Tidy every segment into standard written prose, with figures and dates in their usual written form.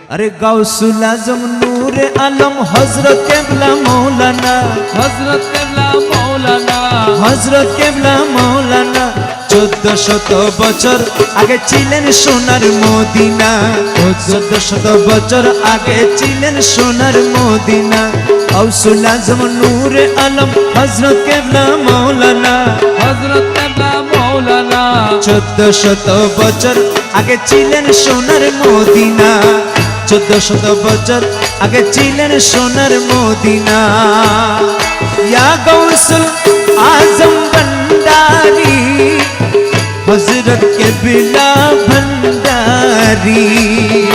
अरे गौसुल आजम नूर आलम हजरत केबला मौलाना, हजरत केबला मौलाना, हजरत केबला मौलाना 1400 বছর আগে ছিলেন সোনার মদিনা, 1400 বছর আগে ছিলেন সোনার মদিনা। গৌসুল আজম নূর আলম হজরত কেবলা মৌলানা, हजरत केबला मौलाना 1400 বছর আগে ছিলেন সোনার মদিনা, 1400 বছর আগে ছিলেন সোনার মদিনা। ইয়া গৌসুল আজম ভন্ডারি हजरत केबला भंडारी,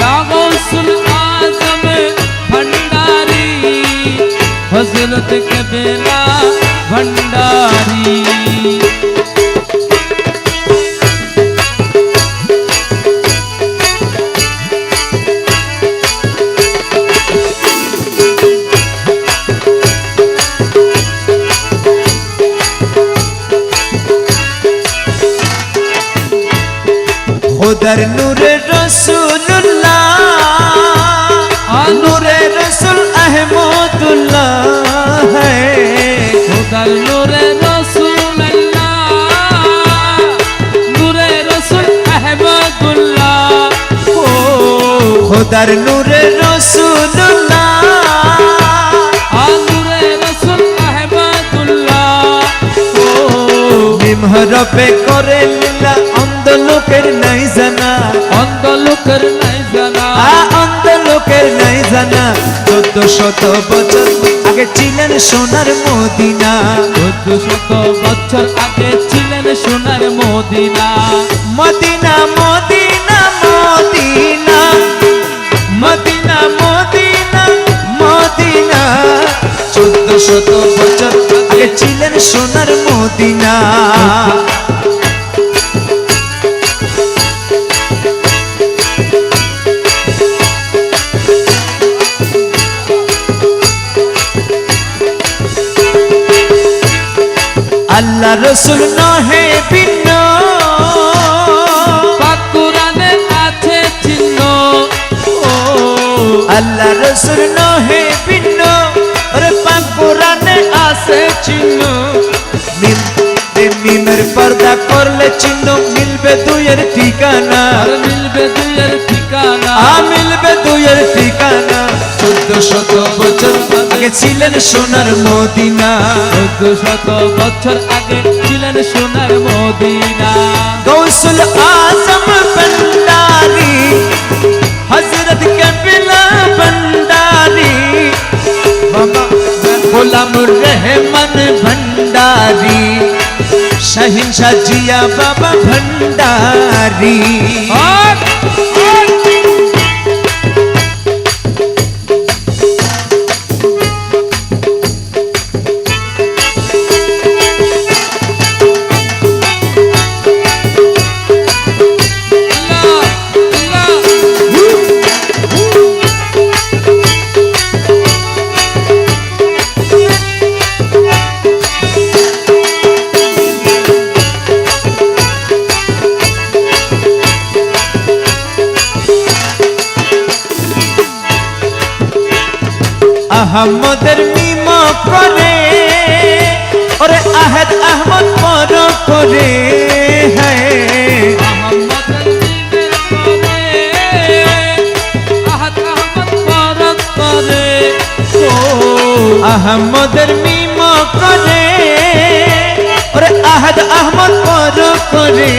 या गौसुल आजम भंडारी हजरत केबला भंडारी। खुदर नूरे रसूलुल्लाह, नूरे रसूल अहमदुल्लाह है, खुदर नूरे रसूल अल्लाह, नूरे रसूल अहमदुल्लाह। ओ खुदर नूरे रसूलुल्लाह, नूरे रसूल अहमदुल्लाह। ओ নিমহরপে করে লীলা অন্ধ লোকের নাই জানা, অন্ধ লোকের নাই জানা, অন্ধ লোকের নাই জানা। 1400 বছর আগে ছিলেন সোনার মদিনা, 1400 বছর আগে ছিলেন সোনার মদিনা। মদিনা মদিনা মদিনা মদিনা মদিনা মদিনা 1400 বছর আগে ছিলেন সোনার মদিনা। আল্লাহ রসুল নহে ভিন্ন, পাক কুরআনে আছে চিহ্ন। ও আল্লাহ রসুল নহে ভিন্ন, আরে পাক কোরআনে আছে চিহ্ন। মিমের পর্দা করলে চিহ্ন মিলবে দুইয়ের ঠিকানা, আর মিলবে দুইয়ের ঠিকানা, মিলবে দুইয়ের ঠিকানা। 1400 বছর আগে ছিলেন সোনার মদিনা, 1400 বছর আগে ছিলেন সোনার মদিনা। গৌসুল আজম ভন্ডারি হজরত কেবলা ভন্ডারি, বাবা গোলামুর রহমান ভন্ডারি, শাহিনশাহ জিয়া বাবা ভন্ডারি। আহমদের মিম করে ওরে আহেদ আহমদ পর করে, হ্যাঁ আহমদের মিমের করে, আহাদ আহমদ পরক করে। ও আহমদের মিম করে ওরে আহেদ আহমদ পর করে,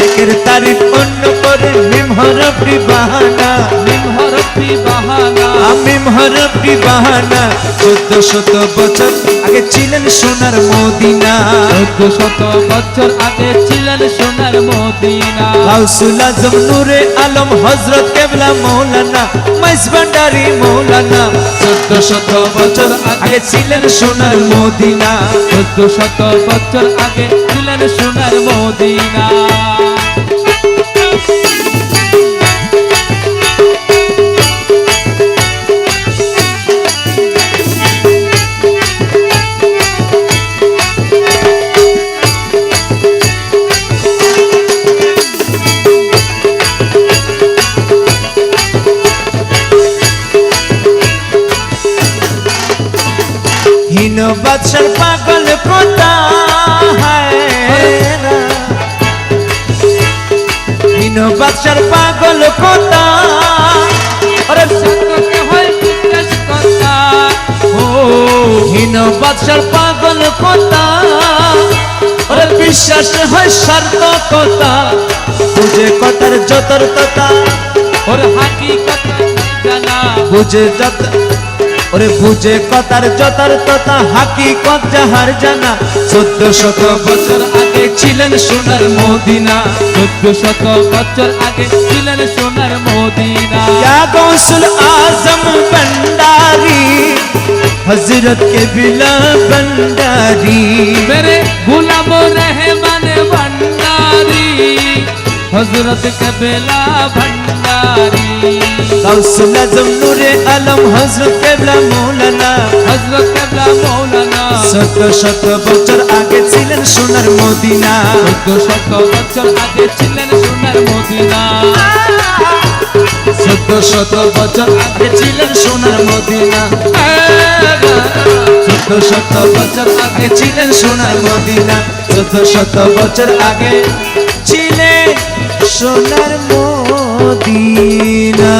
একের তারিফ অন্য করে মিম হরফি বাহানা, মিম হরফি বাহানা, মিম হরফি বাহানা। 1400 বছর আগে ছিলেন সোনার মদিনা, 1400 বছর আগে ছিলেন সোনার মদিনা। গৌসুল আজম নূরে আলম হজরত কেবলা মৌলানা, মাইজ ভান্ডারি মৌলানা 1400 বছর আগে ছিলেন সোনার মদিনা, 1400 বছর আগে ছিলেন সোনার মদিনা। বাদশার পাগল কোথা মিনো বাদশার পাগল কোথা ওরে সত্যকে হয় বিশ্বাস কথা ও হিনো বাদশার পাগল কোথা ওরে বিশ্বাস হয় সার্থকতা বুঝে কথার যথার্থতা ওর হাকিকত জানা বুঝে যত ওরে বুঝে কথার যথার্থতা হাকিকত যাহার জানা 1400 বছর আগে ছিলেন সোনার মদিনা 1400 বছর আগে ছিলেন সোনার মদিনা ইয়া গৌসুল আজম ভंडारी हजरत के बिला भंडारी मेरे गुलाम रहमान भंडारी हजरत कबीला भंडारी गौसुल आजम नूरे आलम हजरत केबला मौलाना हजरत कबीला मौलाना 1400 বছর আগে ছিলেন সোনার মদিনা 1400 বছর আগে ছিলেন সোনার মদিনা 1400 বছর আগে ছিলেন সোনার মদিনা 1400 বছর আগে ছিলেন সোনার মদিনা 1400 বছর আগে ছিলেন সোনার মদিনা